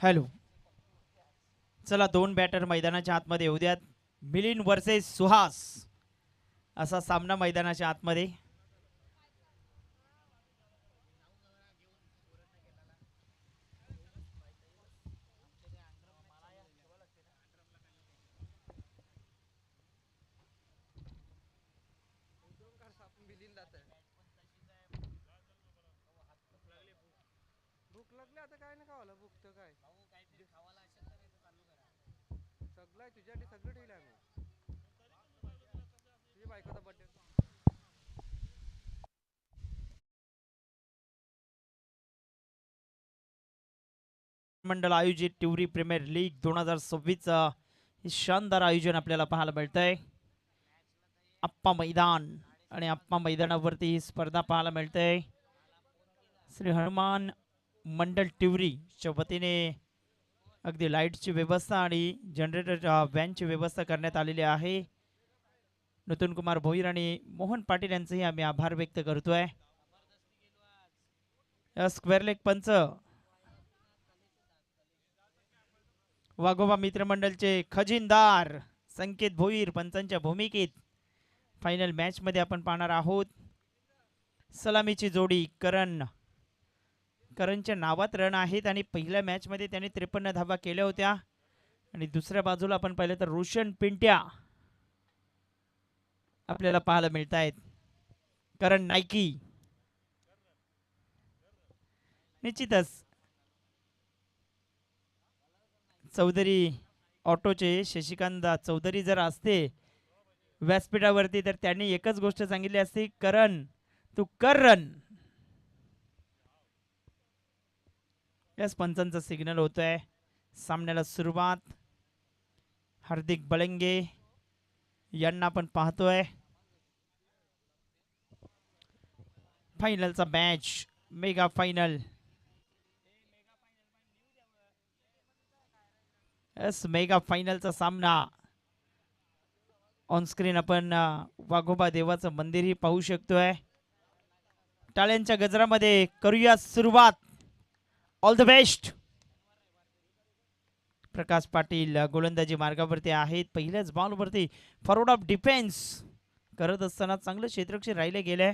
Hello, चला दोन batter मैदानाच्या आतमध्ये येऊ द्यात. मिलिंद वर्सेस सुहास असा सामना मैदानाच्या आतमध्ये. भूक लागली आता काय नाही खावाला भूक तर काय सगळं तुझ्यासाठी सगळं ठेवलं आम्ही तुझ्या बायकोचा बर्थडे मंडळ आयोजित टिवरी प्रीमियर लीग 2026 हे शानदार आयोजन आपल्याला पाहायला मिळतंय. आप्पा मैदान आणि आप्पा मैदानावरती ही स्पर्धा पाहायला मिळते. श्री हनुमान मंडळ टिवरीच्या वतीने अगदी लाईटची व्यवस्था आणि जनरेटर व्हॅनची व्यवस्था करण्यात आलेली आहे. नूतन कुमार भोईर आणि मोहन पाटील यांचेही आम्ही आभार व्यक्त करतोय. स्क्वेअर लेग पंच वाघोबा मित्रमंडळचे खजिनदार संकेत भोईर पंचांच्या भूमिकेत फायनल मॅच मध्ये आपण पाहणार आहोत. सलामीची जोडी करणच्या नावात रन आहेत आणि पहिल्या मॅच मध्ये त्याने 53 धावा केल्या होत्या. आणि दुसऱ्या बाजूला आपण पाहिलं तर रोशन पिंट्या आपल्याला पाहायला मिळत आहेत. करण नायकी निश्चितच चौधरी ऑटोचे शशिकांत चौधरी जर असते व्यासपीठावरती तर त्यांनी एकच गोष्ट सांगितली असती, करण तू कर रन. याच पंचांचा सिग्नल होतोय. सामन्याला सुरुवात हार्दिक बलंगे यांना आपण पाहतोय. फायनलचा मॅच मेगा फायनल मेगा फायनलचा सामना. ऑन स्क्रीन आपण वाघोबा देवाचं मंदिरही पाहू शकतोय. टाळ्यांच्या गजरामध्ये करूया सुरुवात. All the best. Prakash Patil गोलंदाजी मार्गावरती आहेत. पहिल्याच बॉलवरती फॉरवर्ड ऑफ डिफेन्स करत असताना चांगलं क्षेत्ररक्षण राहिले गेले.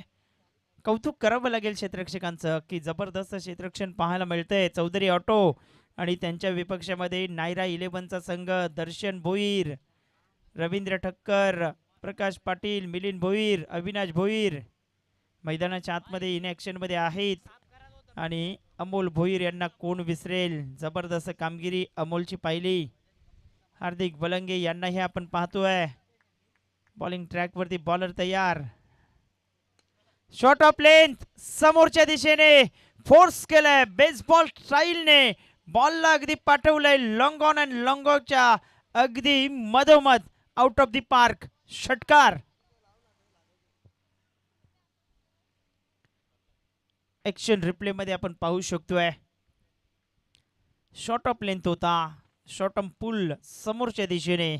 कौतुक करावं लागेल क्षेत्ररक्षकांचं की जबरदस्त क्षेत्ररक्षण पाहायला मिळतंय. चौधरी ऑटो आणि त्यांच्या विपक्षामध्ये नायरा 11चा संघ दर्शन भोईर, रवींद्र ठक्कर, प्रकाश पाटील, मिलिंद भोईर, अविनाश भोईर मैदानाच्या आतमध्ये इन ॲक्शन मध्ये आहेत. आणि अमोल भोईर यांना कोण विसरेल. जबरदस्त कामगिरी अमोलची पाहिली. हार्दिक बलंगे यांनाही आपण पाहतोय. बॉलिंग ट्रॅक वरती बॉलर तयार. शॉट ऑफ लेंथ समोरच्या दिशेने फोर्स केलाय. बेसबॉल स्टाईलने बॉलला अगदी पाठवलंय लॉंग ऑन अँड लॉंग ऑफच्या अगदी मधोमध आउट ऑफ द पार्क. षटकार. ॲक्शन रिप्ले मध्ये आपण पाहू शकतोय. शॉट ऑफ लेंथ होता. शॉट ऑफ पुल समोरच्या दिशेने.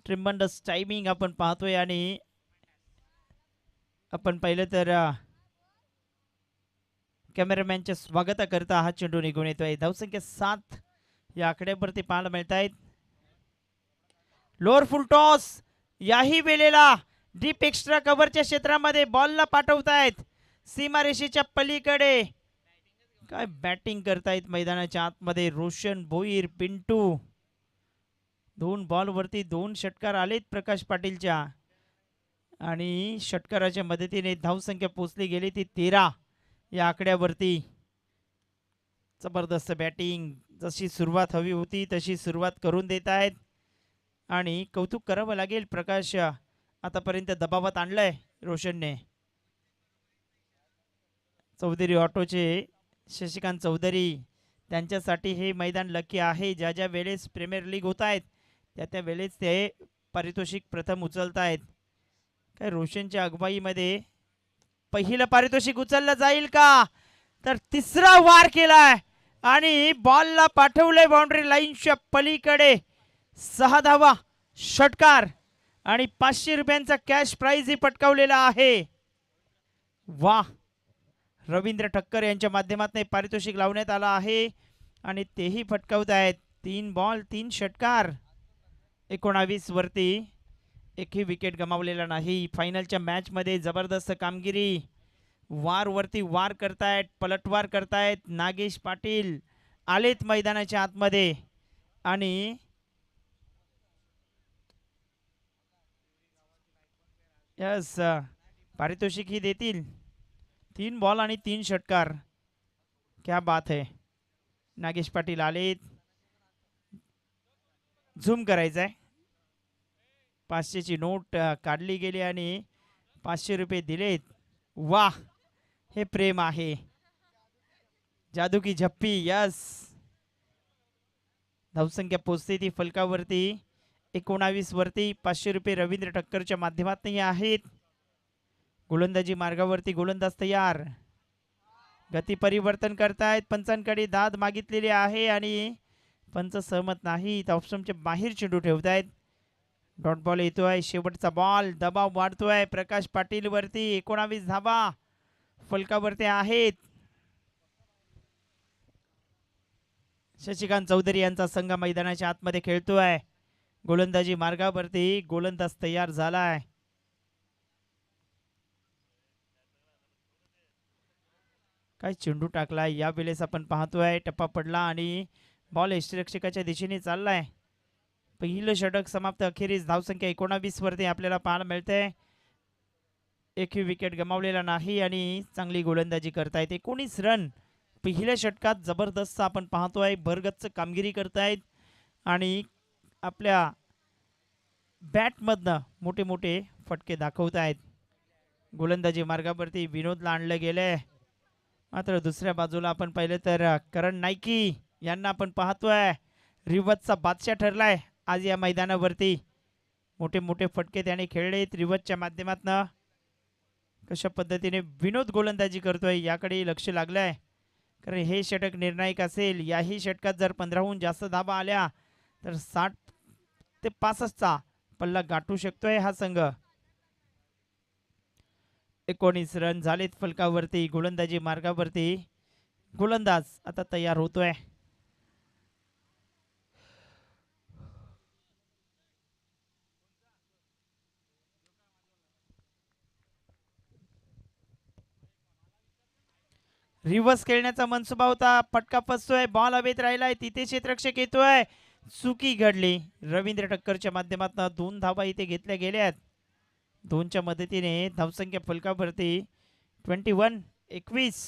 ट्रिमंडस टायमिंग आपण पाहतोय. आणि आपण पाहिलं तर कॅमेरामॅनच्या स्वागताकरता हा चेंडू निघून येतोय. धावसंख्या 7 या आकड्यावरती पाहायला मिळत आहेत. लोअर फुल टॉस याही वेळेला डीप एक्स्ट्रा कव्हरच्या क्षेत्रामध्ये बॉलला पाठवतायत सीमारेषेच्या पलीकडे. काय बॅटिंग करतायत मैदानाच्या आतमध्ये रोशन भोईर, पिंटू. 2 बॉलवरती 2 षटकार आलेत प्रकाश पाटीलच्या. आणि षटकाराच्या मदतीने धावसंख्या पोचली गेली ती 13 या आकड्यावरती. जबरदस्त बॅटिंग. जशी सुरुवात हवी होती तशी सुरुवात करून देत आहेत. आणि कौतुक करावं लागेल प्रकाश आतापर्यंत दबावात आणलंय रोशनने. चौधरी ऑटोचे शशिकांत चौधरी त्यांच्यासाठी हे मैदान लकी आहे. ज्या ज्या वेळेस प्रीमियर लीग होत आहेत त्या त्या वेळेस ते पारितोषिक प्रथम उचलत आहेत. काय रोशनच्या अगुवाईमध्ये पहिलं पारितोषिक उचललं जाईल का. तर तिसरा वार केलाय आणि बॉलला पाठवलंय बाउंड्री लाईनच्या पलीकडे. 6 धावा, षटकार आणि 500 रुपयांचा कॅश प्राइजही पटकावलेला आहे. वाह. रवींद्र ठक्कर यांच्या माध्यमातून पारितोषिक लावण्यात आला आहे. आणि तेही फटकावत आहेत. 3 बॉल 3 षटकार. 19 वरती एकही विकेट गमावलेला नाही. फायनलच्या मॅचमध्ये जबरदस्त कामगिरी. वार वरती वार करतायत, पलटवार करतायत. नागेश पाटील आलेत मैदानाच्या आतमध्ये आणि यस पारितोषिक ही देतील. 3 बॉल आणि 3 षटकार. क्या बात है. नागेश पाटील आलेत. झूम करायचं आहे. 500ची नोट काढली गेली आणि 500 रुपये दिलेत. वाह, हे प्रेम आहे. जादू की झप्पी. यस, धावसंख्या पोचते ती फलकावरती 19 वरती. 500 रुपये रवींद्र ठक्करच्या माध्यमातून आहेत. गोलंदाजी मार्गावरती गोलंदाज तयार. गती परिवर्तन करतायत. पंचांकडे दाद मागितलेली आहे आणि पंच सहमत नाहीत. ऑप्शनच्या बाहेर चेंडू ठेवतायत. डॉट बॉल येतोय. शेवटचा बॉल. दबाव वाढतोय प्रकाश पाटील वरती. 19 धावा फलकावरती आहेत. शशिकांत चौधरी यांचा संघ मैदानाच्या आतमध्ये खेळतोय. गोलंदाजी मार्गावरती गोलंदाज तयार झालाय. काय चेंडू टाकलाय यावेळेस आपण पाहतोय. टप्पा पडला आणि बॉल यष्टिरक्षकाच्या दिशेने चाललाय. पहिलं षटक समाप्त. अखेरीस धावसंख्या 19 वरती आपल्याला पाहायला मिळते. एकही विकेट गमावलेला नाही आणि चांगली गोलंदाजी करतायत. 19 रन पहिल्या षटकात जबरदस्त आपण पाहतोय. भरगच्च कामगिरी करतायत आणि आपल्या बॅटमधनं मोठे मोठे फटके दाखवतायत. गोलंदाजी मार्गावरती विनोदला आणलं गेलंय. मात्र दुसऱ्या बाजूला आपण पाहिलं तर करण नाईकी यांना आपण पाहतोय. रिवतचा बादशाह ठरलाय आज या मैदानावरती. मोठे मोठे फटके त्याने खेळलेत रिवतच्या माध्यमातून. कशा पद्धतीने विनोद गोलंदाजी करतोय याकडे लक्ष लागलंय. कारण हे षटक निर्णायक असेल. याही षटकात जर 15हून जास्त धाबा आल्या तर 60 ते 65चा पल्ला गाठू शकतोय हा संघ. 19 रन झालेत फलकावरती. गोलंदाजी मार्गावरती गोलंदाज आता तयार होतोय. रिव्हर्स खेळण्याचा मनसुबा होता. फटका फसतोय. बॉल हवेत राहिलाय. तिथे क्षेत्ररक्षक येतोय. चुकी घडली. रवींद्र ठक्करच्या माध्यमातून 2 धावा इथे घेतल्या गेल्यात. 2च्या मदतीने धावसंख्या फलकावरती 21.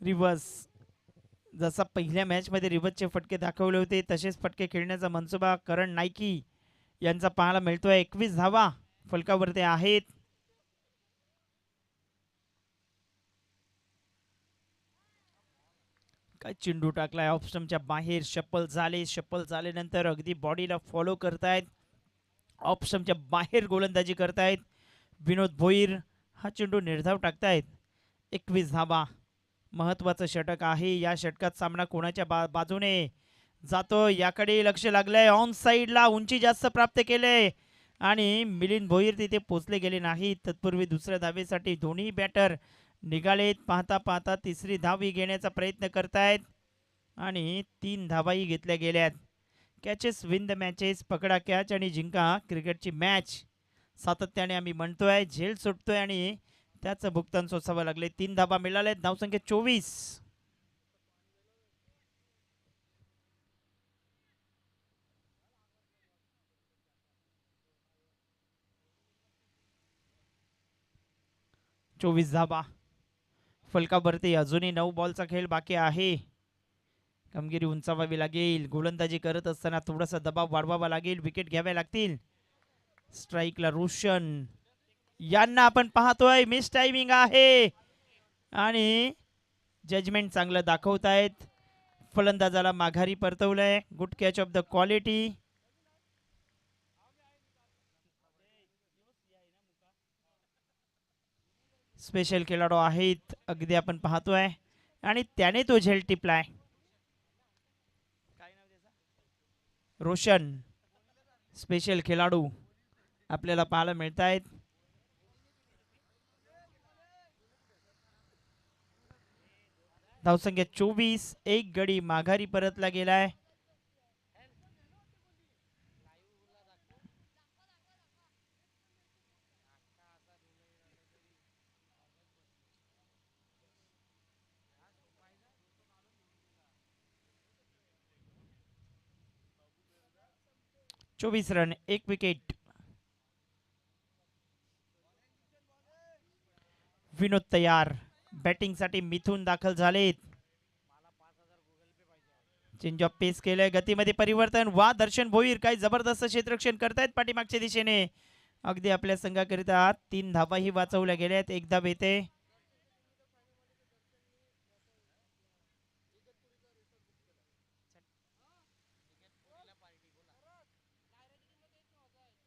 रिव्हर्स जसा पहिल्या मॅच मध्ये रिव्हर्सचे फटके दाखवले होते तसेच फटके खेळण्याचा मनसुबा करण नाईकी यांचा पाहायला मिळतोय. 21 धावा फलकावरती आहेत. काय चेंडू टाकलाय ऑफस्टमच्या बाहेर. शप्पल झाल्यानंतर अगदी बॉडीला फॉलो करतायत. ऑफस्टमच्या बाहेर गोलंदाजी करतायत विनोद भोईर. हा चेंडू निर्धाव टाकतायत. 21 धावा महत्वाचं षटक आहे. या षटकात सामना कोणाच्या बाजूने जातो याकडे लक्ष लागलंय. ऑन साइडला उंची जास्त प्राप्त केले आणि मिलिंद भोईर तिथे पोचले गेले नाही. तत्पूर्वी दुसऱ्या धावेसाठी दोन्ही बॅटर निघालेत. पाहता पाहता तिसरी धावी घेण्याचा प्रयत्न करतायत आणि 3 धावाही घेतल्या गेल्यात. Catches win the matches. पकडा कॅच आणि जिंका क्रिकेटची मॅच. सातत्याने आम्ही म्हणतोय. झेल सुटतोय आणि त्याचं भुगतान सोसावं लागले. 3 धावा मिळाल्यात. धावसंख्या 24. धावा फलकावरती. अजूनही 9 बॉलचा खेळ बाकी आहे. कामगिरी उंचावावी लागेल. गोलंदाजी करत असताना थोडासा दबाव वाढवावा लागेल. विकेट घ्याव्या लागतील. स्ट्राईकला रोशन यांना आपण पाहतोय. मिस टायमिंग आहे आणि जजमेंट चांगलं दाखवतायत. फलंदाजाला माघारी परतवलंय. Good catch of the quality. Special खेळाडू आहेत अगदी आपण पाहतोय आणि त्याने तो झेल टिपलाय. रोशन स्पेशल खेळाडू आपल्याला पाहायला मिळत आहेत. धावसंख्या 24, एक गडी माघारी परतला गेलाय. चोवीस रन, एक विकेट. विनोद तयार, बॅटिंग साठी मिथून दाखल झालेत. चेंज ऑफ पेस केलंय, गतीमध्ये परिवर्तन. वा, दर्शन भोईर काय जबरदस्त क्षेत्ररक्षण करतायत पाठीमागच्या दिशेने. अगदी आपल्या संघाकरिता 3 धावाही वाचवल्या गेल्यात. एक धाव येते.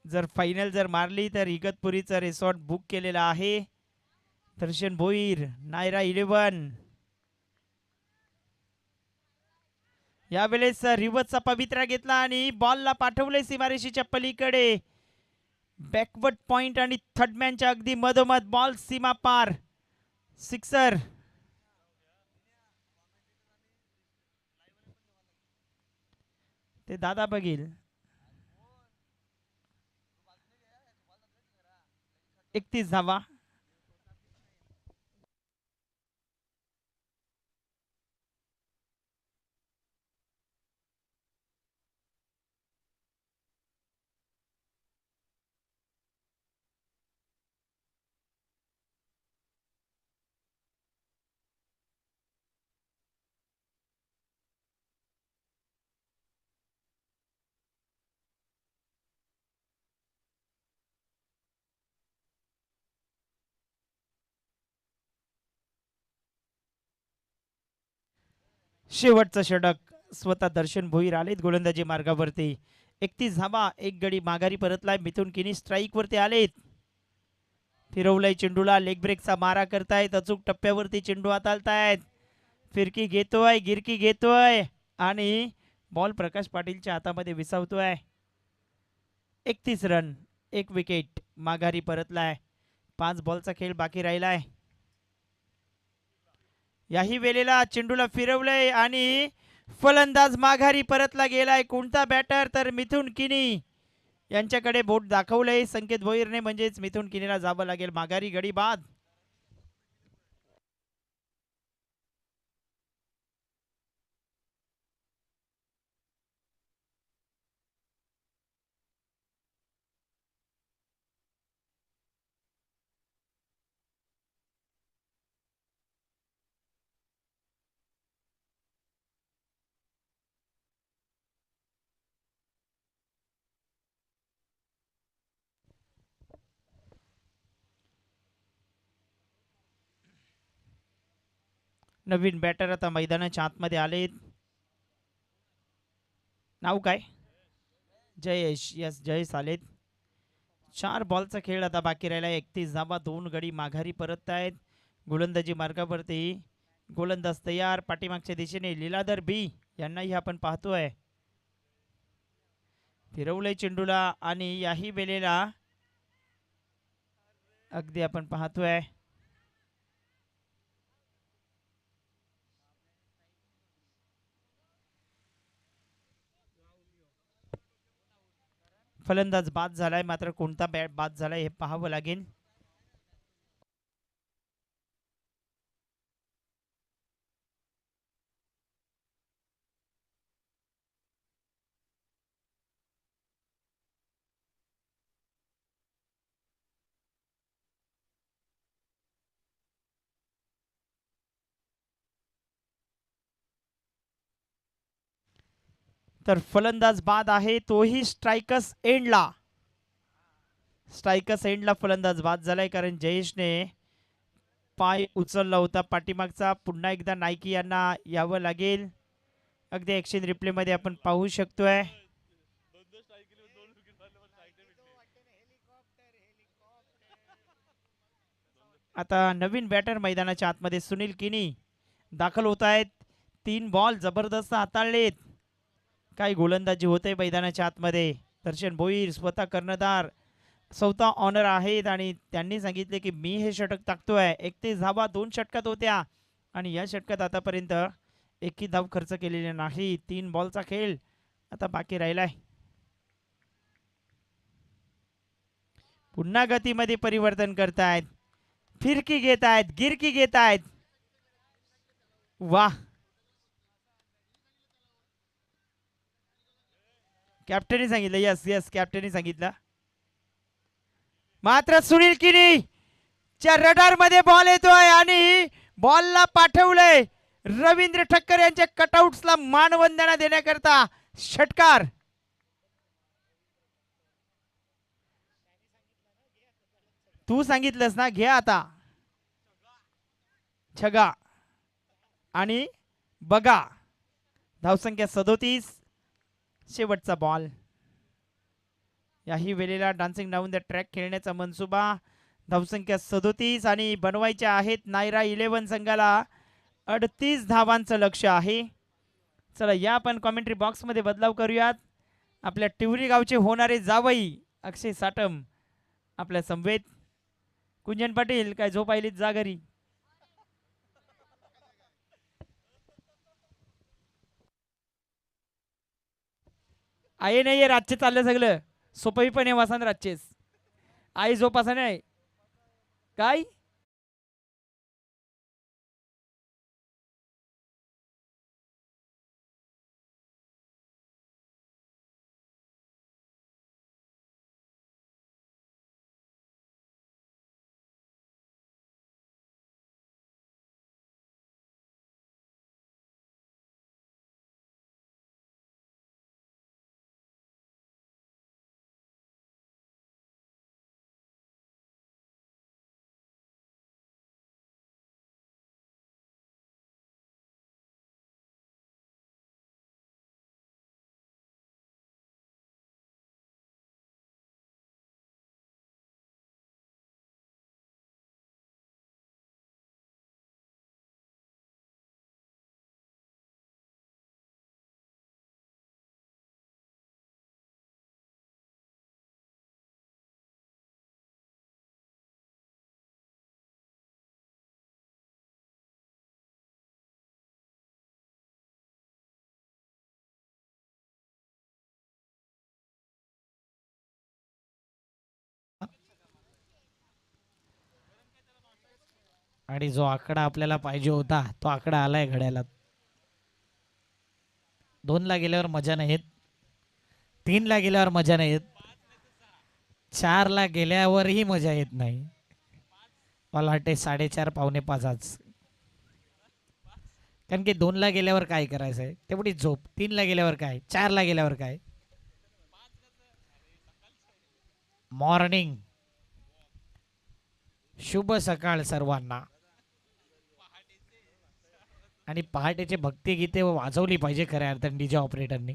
जर फायनल जर मारली तर इगतपुरीचा रिसॉर्ट बुक केलेला आहे. दर्शन भोईर, नायरा 11. यावेळेस रिव्हर्सचा पवित्रा घेतला आणि बॉलला पाठवले सीमारेषेच्या पलीकडे. बॅकवर्ड पॉइंट आणि थर्डमॅनच्या अगदी मधोमध बॉल सीमा पार. सिक्सर. ते दादा बघील. 31 धावा. शेवटचं षटक. स्वतः दर्शन भोईर आलेत गोलंदाजी मार्गावरती. 31 धावा, एक गडी माघारी परतलाय. मिथून किनी स्ट्राईक वरती आलेत. फिरवलंय चेंडूला, लेग ब्रेकचा मारा करतायत. अचूक टप्प्यावरती चेंडू हाताळतायत. फिरकी घेतोय, गिरकी घेतोय आणि बॉल प्रकाश पाटीलच्या हातामध्ये विसावतोय. 31 रन, एक विकेट. माघारी परतलाय. 5 बॉलचा खेळ बाकी राहिलाय. याही वेळेला चेंडूला फिरवलंय आणि फलंदाज माघारी परतला गेलाय. कोणता बॅटर तर मिथून किनी यांच्याकडे बोट दाखवलंय संकेत भोईरने, म्हणजेच मिथून किनीला जावं लागेल माघारी. गडी बाद. नवीन बॅटर आता मैदानाच्या आतमध्ये आलेत. नाव काय? जयेश. यस, जयेश आलेत. 4 बॉलचा खेळ आता बाकी राहिला. 31 धावा, 2 गडी माघारी परत आहेत. गोलंदाजी मार्गावरती गोलंदाज तयार. पाठीमागच्या दिशेने लीलाधर बी यांनाही आपण पाहतोय. फिरवलंय चेंडूला आणि याही वेळेला अगदी आपण पाहतोय फलंदाज बाद झालाय. मात्र कोणता बॅट बाद झालाय हे पाहावं लागेल. तर फलंदाज बाद आहे, तोही स्ट्राइकर्स एंडला. स्ट्राइकर्स एंडला फलंदाज बाद झालाय, कारण जयेशने पाय उचलला होता पाठीमागचा. पुन्हा एकदा नाईकी यांना यावं लागेल. अगदी ऍक्शन रिप्ले मध्ये आपण पाहू शकतोय. आता नवीन बॅटर मैदानाच्या आतमध्ये सुनील किनी दाखल होत आहेत. 3 बॉल जबरदस्त हाताळलेत. काय गोलंदाजी होते मैदानाच्या आतमध्ये. दर्शन भोईर स्वतः कर्णधार, स्वतः ऑनर आहेत आणि त्यांनी सांगितले की मी हे षटक टाकतोय. 31 धावा 2 षटकात होत्या. आणि या षटकात आतापर्यंत एकही धाव खर्च केलेली नाही. 3 बॉलचा खेळ आता बाकी राहिलाय. पुन्हा गतीमध्ये परिवर्तन करतायत, फिरकी घेत आहेत, गिरकी घेत आहेत. वाह, कॅप्टननी सांगितलं. यस यस, कॅप्टननी सांगितलं. मात्र सुनील किनी च्या रडार मध्ये बॉल येतोय आणि बॉलला पाठवलंय रवींद्र ठक्कर यांच्या कटआउट्सला मानवंदना देण्याकरता षटकार. तू सांगितलंस ना, घ्या आता छगा. आणि बघा, धावसंख्या 37, शेवटचा बॉल. याही वेळेला डान्सिंग डाऊन द ट्रॅक खेळण्याचा मनसुबा. धावसंख्या 37 आणि बनवायच्या आहेत नायरा 11 संघाला 38 धावांचं लक्ष आहे. चला या आपण कॉमेंट्री बॉक्समध्ये बदलाव करूयात. आपल्या टिवरी गावचे होणारे जावई अक्षय साटम आपल्या समवेत. कुंजन पाटील काय झोप आयलीत, जा घरी. आई नाहीये, रातचे चाललं सगळं. सोपई पण आहे वासान रातचेच. आई झोप असं नाही काय. आणि जो आकडा आपल्याला पाहिजे होता तो आकडा आलाय घड्याला. 2 ला गेल्यावर मजा नाही येत, 3 ला गेल्यावर मजा नाही येत, 4 ला गेल्यावरही मजा येत नाही. मला वाटते 4:30 पावणे 5. कारण की 2 ला गेल्यावर काय करायचंय, तेवढी झोप. 3 ला गेल्यावर काय, 4 ला गेल्यावर काय. मॉर्निंग, शुभ सकाळ सर्वांना. आणि पहाटेचे भक्तिगीते वाजवली पाहिजे खऱ्या अर्थाने डीजे ऑपरेटरनी.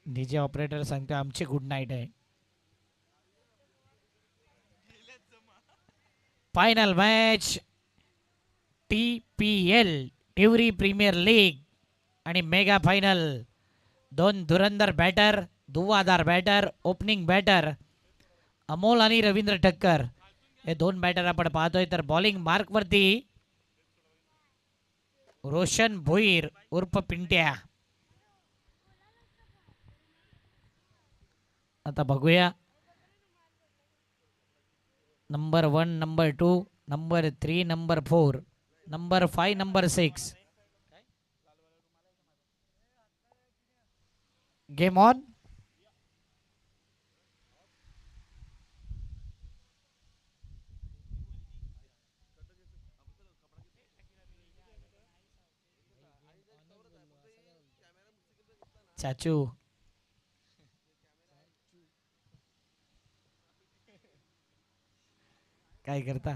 डीजे ऑपरेटर सांगतो आमची गुड नाईट आहे. Final match TPL Tiwari premier league आणि मेगा फायनल. 2 धुरंधर बॅटर, धुवाधार बॅटर, ओपनिंग बॅटर अमोल आणि रवींद्र ठक्कर हे 2 बॅटर आपण पाहतोय. तर बॉलिंग मार्क वरती रोशन भोईर उर्फ पिंट्या. आता बघूया number 1, number 2, number 3, number 4, number 5, number 6. Game on. चाचू काय करता.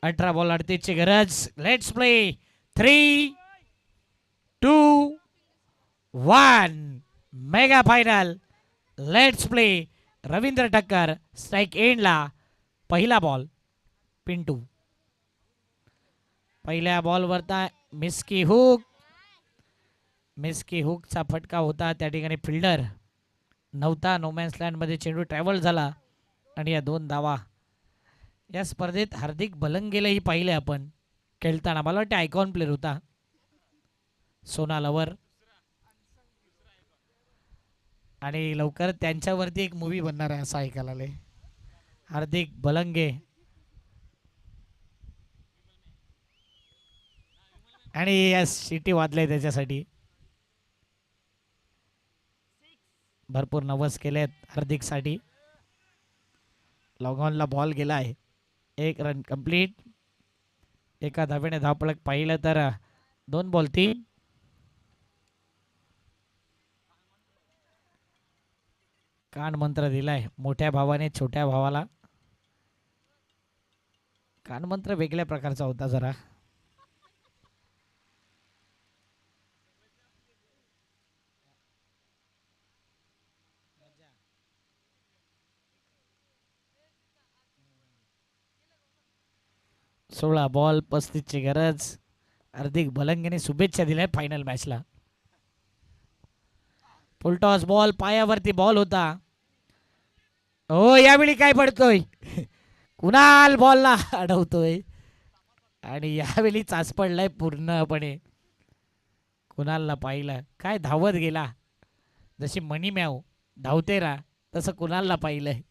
18 बॉल 38 ची गरज. Let's play. 3, 2, 1 mega final. Let's play. Ravindra Thakkar strike एंडला. पहिला बॉल पिंटू. पहिल्या बॉलवरता मिस्की हुक. मिस्की हुकचा फटका होता, त्या ठिकाणी फिल्डर नव्हता. नोमॅन्स लँड मध्ये चेंडू ट्रॅव्हल झाला आणि या 2 धावा. या स्पर्धेत हार्दिक बलंगेलाही पाहिले आपण खेळताना. मला वाटते आयकॉन प्लेअर होता सोना लवर. आणि लवकर त्यांच्यावरती एक मूवी बनणार आहे असं ऐकायला आले. हार्दिक बलंगे आणि यस शिटी वाजले त्याच्यासाठी. भरपूर नवस केलेत हार्दिकसाठी. लॉगॉनला बॉल गेला आहे. 1 रन कंप्लीट. एका धावेने धावपळक पाहिलं तर 2 बॉल 3. कान मंत्र दिलाय मोठ्या भावाने छोट्या भावाला. कान मंत्र वेगळ्या प्रकारचा होता जरा. सोळा बॉल 35ची गरज. हार्दिक बलंगेने शुभेच्छा दिल्या फायनल मॅचला. फुलटॉस बॉल पायावरती बॉल होता. हो यावेळी काय पडतोय कुणाल बॉलला अडवतोय आणि यावेळी चाच पडलाय पूर्णपणे. कुणालला पाहिलं काय धावत गेला. जशी मनी मॅव धावते रा तसं कुणालला पाहिलंय.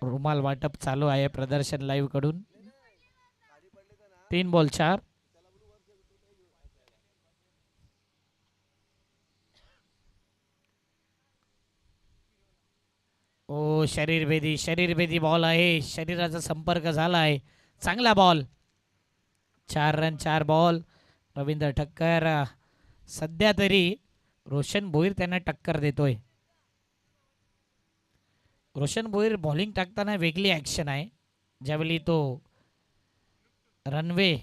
रुमाल वाटप चालू आहे प्रदर्शन लाईव्ह कडून. 3 बॉल 4. ओ शरीरभेदी बॉल आहे. शरीराचा संपर्क झाला आहे. चांगला ball. 4 run 4 ball. Ravindra Thakkar सध्या तरी रोशन भोईर त्यांना टक्कर देतोय. रोशन भोईर बॉलिंग टाकताना वेगळी ॲक्शन आहे. ज्यावेळी तो रनवे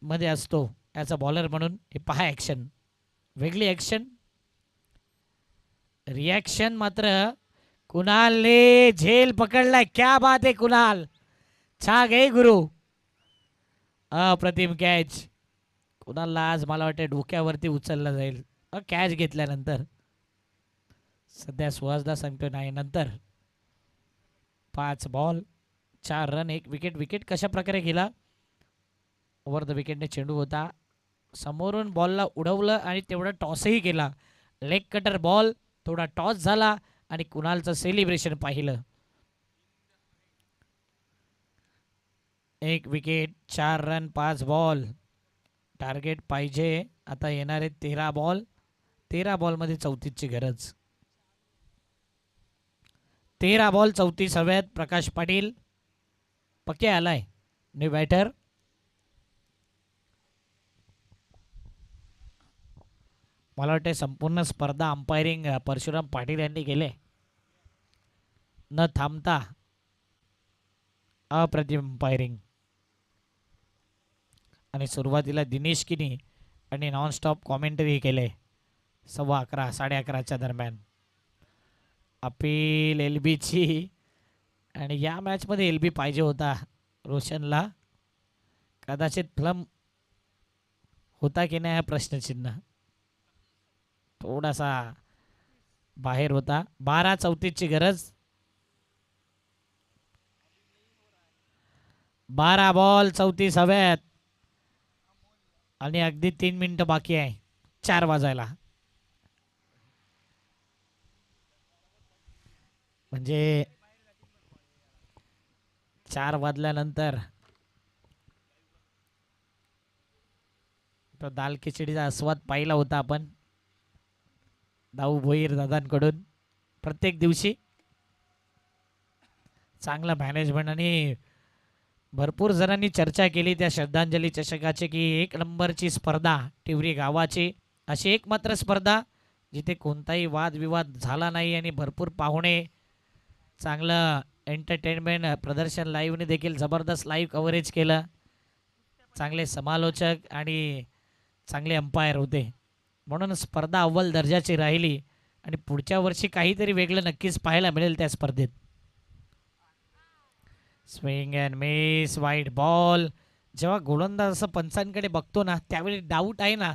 मध्ये असतो ॲज अ बॉलर म्हणून हे पहा ॲक्शन. वेगळी ॲक्शन. रिॲक्शन मात्र कुणालने झेल पकडलाय. क्या बात आहे कुणाल. छा गे गुरु. अप्रतिम कॅच. कुणालला आज मला वाटतं डोक्यावरती उचलला जाईल कॅच घेतल्यानंतर. सध्या सुहासदा सांगतो नाही नंतर. 5 बॉल 4 रन 1 विकेट. विकेट कशा प्रकारे गेला. ओव्हर द विकेटने चेंडू होता. समोरून बॉलला उडवलं आणि तेवढा टॉसही केला. Leg cutter ball. थोडा टॉस झाला आणि कुणालचं सेलिब्रेशन पाहिलं. 1 विकेट 4 रन 5 बॉल. टार्गेट पाहिजे. आता येणारे 13 बॉल. 13 बॉलमध्ये 34ची गरज. 13 बॉल 34 हव्यात. प्रकाश पाटील पक्के आलाय न्यू बॅटर. मला वाटते संपूर्ण स्पर्धा अंपायरिंग परशुराम पाटील यांनी केले न थांबता. अप्रतिम अंपायरिंग. आणि सुरुवातीला दिनेश किनी आणि नॉनस्टॉप कॉमेंटरी केले 11:15 11:30च्या दरम्यान. अपील एलबीची. आणि या मॅचमध्ये एलबी पाहिजे होता रोशनला. कदाचित फ्लम होता की नाही हा प्रश्नचिन्ह. थोडासा बाहेर होता. 12:34ची गरज. 12 बॉल 34 हव्यात. आणि अगदी 3 मिनिटं बाकी आहे 4 वाजायला. म्हणजे 4 वाजल्यानंतर तो दाल खिचडीचा आस्वाद पाहिला होता आपण दाऊ भोईर दादांकडून. प्रत्येक दिवशी चांगला मॅनेजमेंट. आणि भरपूर जणांनी चर्चा केली त्या श्रद्धांजली चषकाची की 1 नंबरची स्पर्धा टिवरी गावाची. अशी एकमात्र स्पर्धा जिथे कोणताही वादविवाद झाला नाही आणि भरपूर पाहुणे. चांगलं एंटरटेनमेंट. प्रदर्शन लाईव्हने देखील जबरदस्त लाईव्ह कव्हरेज केलं. चांगले समालोचक आणि चांगले अंपायर होते. म्हणून स्पर्धा अव्वल दर्जाची राहिली. आणि पुढच्या वर्षी काहीतरी वेगळं नक्कीच पाहायला मिळेल त्या स्पर्धेत. Swing and miss. वाईट बॉल. जेव्हा गोलंदाज असं पंचांकडे बघतो ना त्यावेळी डाऊट आहे ना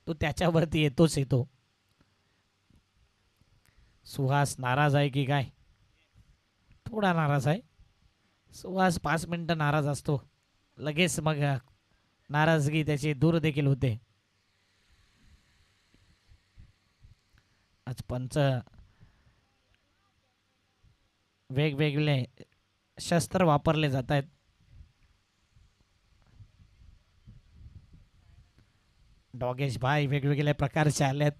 तो त्याच्यावरती येतो. सुहास नाराज आहे की काय? थोडा नाराज आहे सुहास. 5 मिनिटं नाराज असतो, लगेच मग नाराजगी त्याची दूर देखील होते. आज पंच वेगवेगळे शस्त्र वापरले जात आहेत. डॉगेश भाई वेगवेगळ्या प्रकारचे आलेत.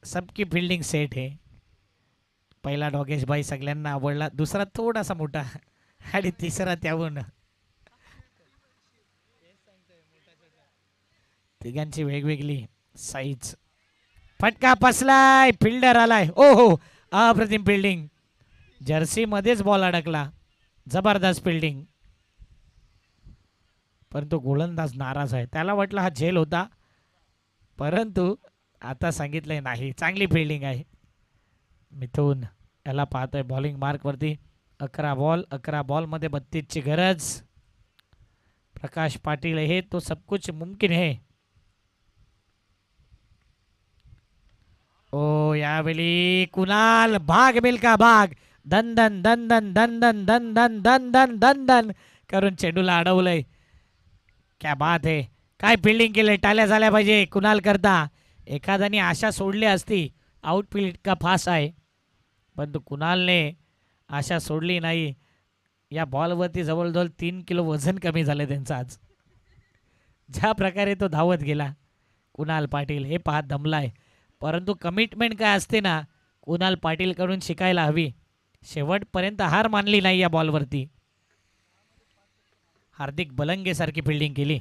सबकी फील्डिंग सेट है. पहिला डॉगेश भाई सगळ्यांना आवडला, दुसरा थोडासा मोठा आणि तिसरा त्याहून. तिघांची वेगवेगळी साईज. फटका पसलाय, फिल्डर आलाय. ओ हो, अप्रतिम फिल्डिंग. जर्सी मध्येच बॉल अडकला. जबरदस्त फिल्डिंग. परंतु गोलंदाज नाराज आहे. त्याला वाटलं हा झेल होता, परंतु आता सांगितलंय नाही. चांगली फिल्डिंग आहे. मिथून याला पाहतोय बॉलिंग मार्कवरती. 11 बॉलमध्ये 32ची गरज. प्रकाश पाटील हे तो सब कुछ मुमकिन है. ओ यावेळी कुणाल भाग मिल्का भाग. दन दन दन दन दन दन दन दन दन दन दन दन करून चेंडूला अडवलंय. क्या बात है. काय फिल्डिंग केलंय. टाळ्या झाल्या पाहिजे कुणाल करता. एखाद्याने आशा सोडली असती. आउटफील्ड इतका फास्ट आहे, परंतु कुणालने आशा सोडली नाही. या बॉलवरती जवळजवळ 3 किलो वजन कमी झालं त्यांचं आज. ज्या प्रकारे तो धावत गेला कुणाल पाटील, हे पाहत दमलाय. परंतु कमिटमेंट काय असते ना, कुणाल पाटीलकडून शिकायला हवी. शेवटपर्यंत हार मानली नाही या बॉलवरती. हार्दिक बलंगे सारखी फिल्डिंग केली.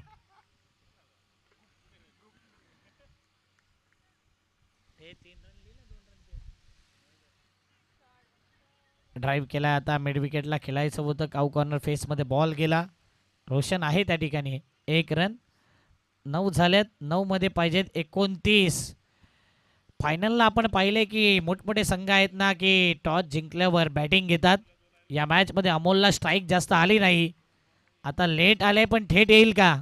ड्राईव्ह केला. आता मिड विकेटला खेळायचं होतं. काऊ कॉर्नर फेसमध्ये बॉल गेला. रोशन आहे त्या ठिकाणी. 1 रन. 9 झाल्यात. 9 मध्ये पाहिजेत 29. फायनलला आपण पाहिले की मोठमोठे संघ आहेत ना की टॉस जिंकल्यावर बॅटिंग घेतात. या मॅचमध्ये अमोलला स्ट्राईक जास्त आली नाही. आता लेट आले पण थेट येईल का?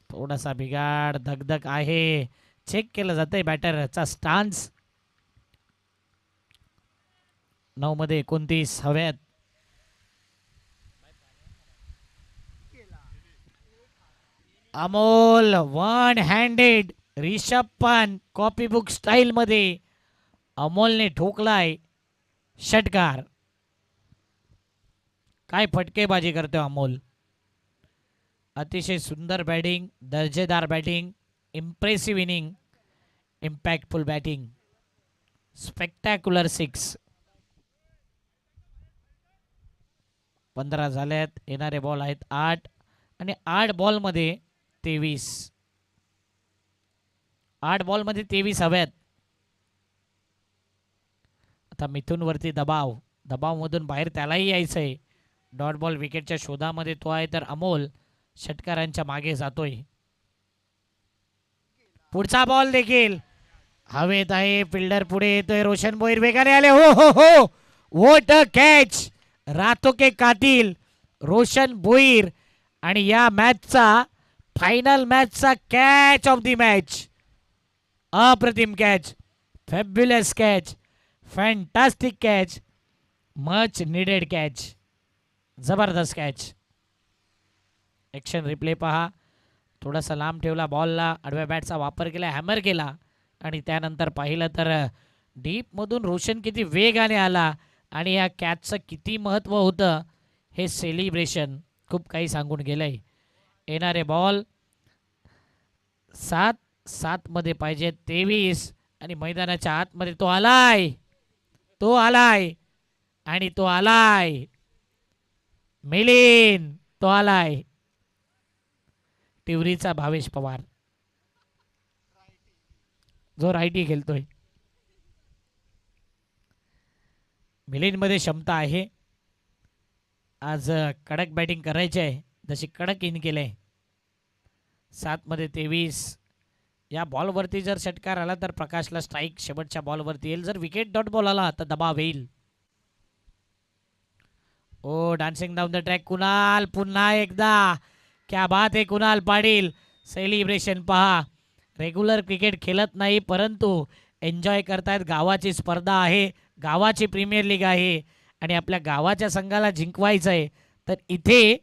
थोडासा बिघाड, धगधग आहे. चेक केलं जातंय बॅटरचा स्टान्स. 9 मध्ये 29 हव्यात. Amol 1 handed. Rishabh Pant copy book style मध्ये अमोलने ठोकलाय षटकार. काय फटकेबाजी करतोय अमोल. अतिशय सुंदर बॅटिंग, दर्जेदार batting, impressive inning, impactful batting, spectacular 6. 15 झाल्यात. येणारे बॉल आहेत 8 आणि 8 बॉलमध्ये 23. 8 बॉलमध्ये 23 हव्यात. आता मिथूनवरती दबावमधून बाहेर त्यालाही यायचंय. डॉट बॉल विकेटच्या शोधामध्ये तो आहे, तर अमोल षटकारांच्या मागे जातोय. पुढचा बॉल देखील हवेत आहे. फिल्डर पुढे येतोय. रोशन भोईर वेगाने आले. हो हो हो, व्हाट अ कॅच. रातों के कातिल रोशन भोईर. आणि या मॅचचा फायनल मॅचचा कॅच ऑफ द मॅच. अप्रतिम catch, fabulous catch, fantastic catch, much needed catch, जबरदस्त कॅच. ॲक्शन रिप्ले पहा. थोडासा लांब ठेवला बॉलला, आडव्या बॅटचा वापर केला, हॅमर केला आणि त्यानंतर पाहिलं तर डीपमधून रोशन किती वेगाने आला आणि या कॅचचं किती महत्त्व होतं हे सेलिब्रेशन खूप काही सांगून गेलंय. येणारे बॉल 7 मध्ये पाहिजे 23 आणि मैदानाच्या आतमध्ये तो आलाय आणि तो आलाय. मिलिंद तो आलाय. टिवरीचा भावेश पवार जो रायटी खेळतोय. मिलिंदमध्ये क्षमता आहे. आज कडक बॅटिंग करायची आहे, जशी कडक इन केलंय. 7 मध्ये 23. या बॉलवरती जर षटकार आला तर प्रकाशला स्ट्राईक शेवटच्या बॉलवरती येईल. जर विकेट डॉट बॉल आला तर दबाव येईल. Oh dancing down the track Kunal पुन्हा एकदा. क्या बात आहे कुणाल पाटील. सेलिब्रेशन पहा. रेग्युलर क्रिकेट खेळत नाही परंतु एन्जॉय करतायत. गावाची स्पर्धा आहे, गावाची प्रीमियर लीग आहे आणि आपल्या गावाच्या संघाला जिंकवायचं आहे. तर इथे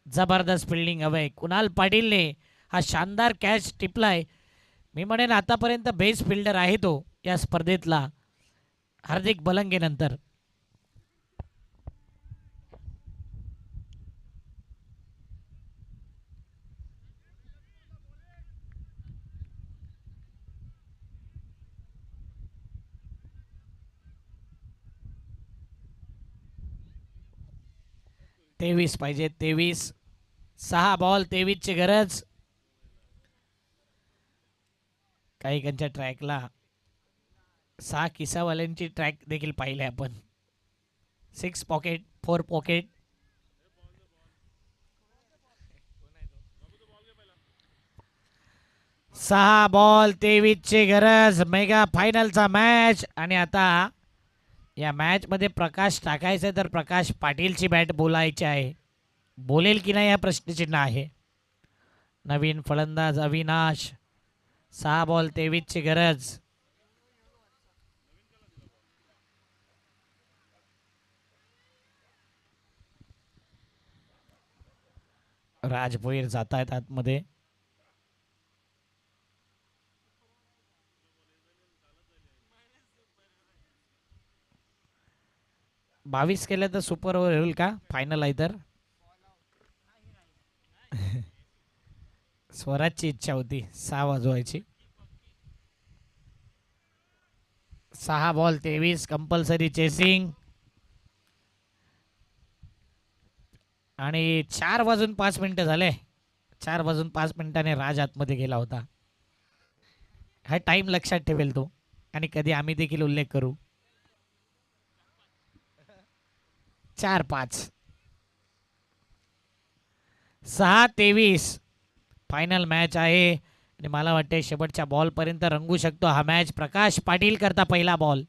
जबरदस्त फिल्डिंग हवंय. कुणाल पाटीलने हा शानदार कॅच टिपलाय. मी म्हणेन आतापर्यंत बेस्ट फिल्डर आहे तो या स्पर्धेतला हार्दिक बलंगेनंतर. तेवीस पाहिजे 23. 6 बॉल 23 ची गरज. काही कांच्या ट्रॅकला 6 किसावाल्यांची ट्रॅक देखील पाहिले आपण. 6 पॉकेट 4 पॉकेट. सहा बॉल 23 ची गरज. मेगा फायनलचा मॅच. आणि आता या मॅच मध्ये प्रकाश टाकायचे तर प्रकाश पाटीलची बॅट बोलायची आहे. बोलेल की नाही या प्रश्नचिन्ह आहे. नवीन फलंदाज अविनाश. 6 बॉल 23 ची गरज. राज भोईर जात आहेत आतमध्ये. बावीस केलं तर सुपर ओव्हर होईल का फायनल आहे तर. स्वराजची इच्छा होती 6 वाजवायची. 6 बॉल 23 कंपल्सरी चेसिंग. आणि 4 वाजून 5 मिनिटं झाले. 4 वाजून 5 मिनिटाने राज आतमध्ये गेला होता. हा टाइम लक्षात ठेवेल तो आणि कधी आम्ही देखील उल्लेख करू. 4-5. 6-23 फायनल मॅच आहे आणि मला वाटते शेवटच्या बॉल पर्यंत रंगू शकतो हा मॅच. प्रकाश पाटील करता पहिला बॉल.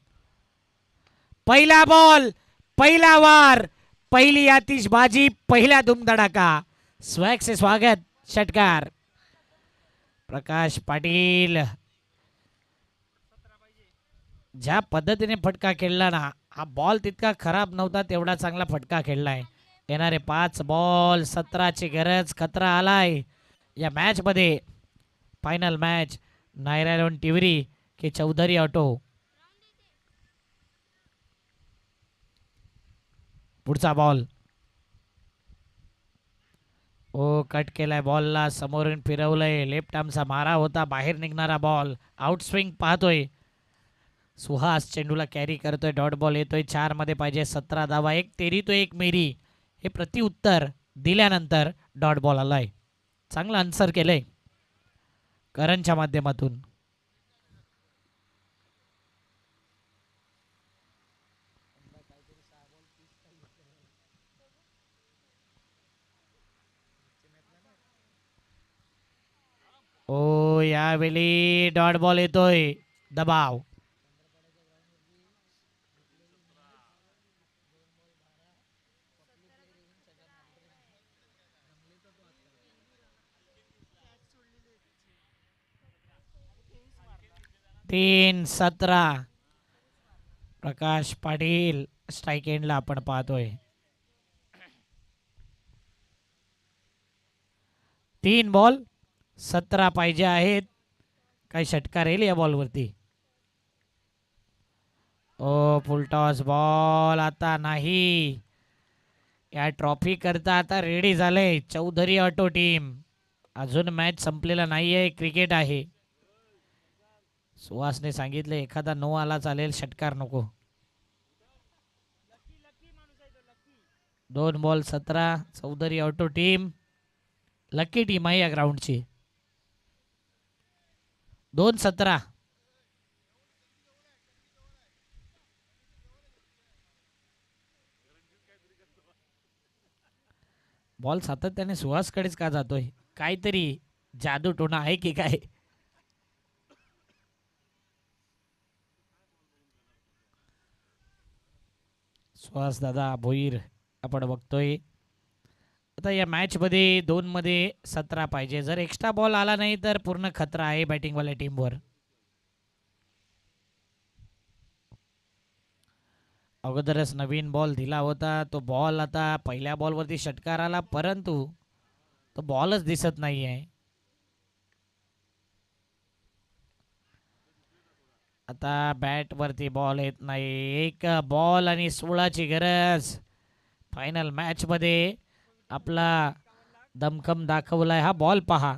पहिला बॉल पहिला वार पहिली आतिषबाजी पहिला धूमधडाका. स्वॅग से स्वागत षटकार. प्रकाश पाटील ज्या पद्धतीने फटका खेळला ना हा बॉल तितका खराब नव्हता तेवढा चांगला फटका खेळलाय. येणारे 5 बॉल 17 ची गरज. खतरा आलाय या मॅच मध्ये. फायनल मॅच नायरालोन टिवरी के चौधरी ऑटो. पुढचा बॉल. ओ कट केलाय बॉलला. समोरून फिरवलंय. लेफ्ट आर्मचा मारा होता. बाहेर निघणारा बॉल. आउट स्विंग पाहतोय. सुहास चेंडूला कॅरी करतोय. डॉट बॉल येतोय. 4 मध्ये पाहिजे 17 धावा. 1 तेरी तो 1 मेरी हे प्रतिउत्तर दिल्यानंतर डॉट बॉल आलाय. चांगलं आन्सर केलंय करणच्या माध्यमातून. ओ यावेळी डॉट बॉल येतोय. दबाव. तीन 17 प्रकाश पाटील स्ट्राईक एंडला आपण पाहतोय. 3 बॉल 17 पाहिजे आहेत. काही षटकार येईल या बॉलवरती. ओ फुलटॉस बॉल आता नाही. या ट्रॉफी करता आता रेडी झाले चौधरी ऑटो टीम. अजून मॅच संपलेला नाहीये. क्रिकेट आहे. सुहासने सांगितले एखादा नो आला चालेल षटकार नको. 2 ball 17 Chaudhary auto team. Lucky team आहे या ग्राउंडची. 2-17. बॉल सातत्याने सुहासकडेच का जातोय. काहीतरी जादू टोना आहे की काय. सुहास दादा भोईर आपण बघतोय. आता या मॅचमध्ये 2 मध्ये 17 पाहिजे. जर एक्स्ट्रा बॉल आला नाही तर पूर्ण खतरा आहे बॅटिंगवाल्या टीमवर. अगोदरच नवीन बॉल दिला होता. तो बॉल आता पहिल्या बॉलवरती षटकार आला, परंतु तो बॉलच दिसत नाही आहे. आता बॅटवरती बॉल येत नाही. एक बॉल आणि 16ची गरज. फायनल मॅचमध्ये आपला दमखम दाखवलाय. हा बॉल पहा.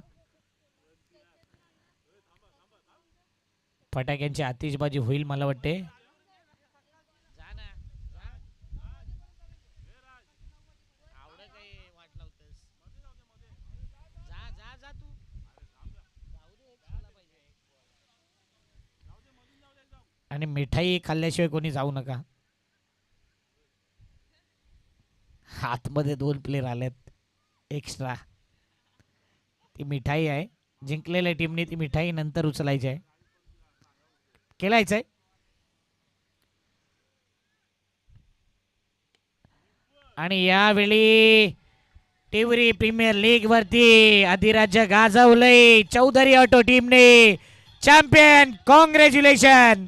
फटाक्यांची आतिषबाजी होईल मला वाटते. आणि मिठाई खाल्ल्याशिवाय कोणी जाऊ नका. आतमध्ये 2 प्लेयर आलेत एक्स्ट्रा. ती मिठाई आहे. जिंकलेल्या टीमने ती मिठाई नंतर उचलायची आहे. केलायचंय. आणि यावेळी टिवरी प्रीमियर लीग वरती अधिराज्य गाजवलंय चौधरी ऑटो टीमने. Champion, congratulation.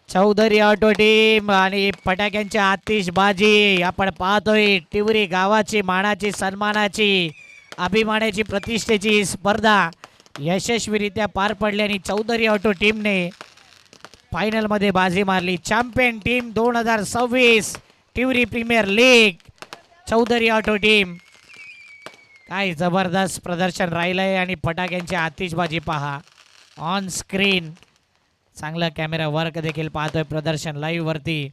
Chaudhary auto team आणि फटाक्यांची आतिषबाजी आपण पाहतोय. टिवरी गावाची, मानाची, सन्मानाची, अभिमानाची, प्रतिष्ठेची स्पर्धा यशस्वीरित्या पार पडली आणि चौधरी ऑटो टीमने फायनलमध्ये बाजी मारली. Champion team 2026 Tiwari premier league Chaudhary auto team. काय जबरदस्त प्रदर्शन राहिलंय आणि फटाक्यांची आतिषबाजी पहा ऑन स्क्रीन. चांगला कॅमेरा वर्क देखील पाहतोय प्रदर्शन लाईव्ह वरती.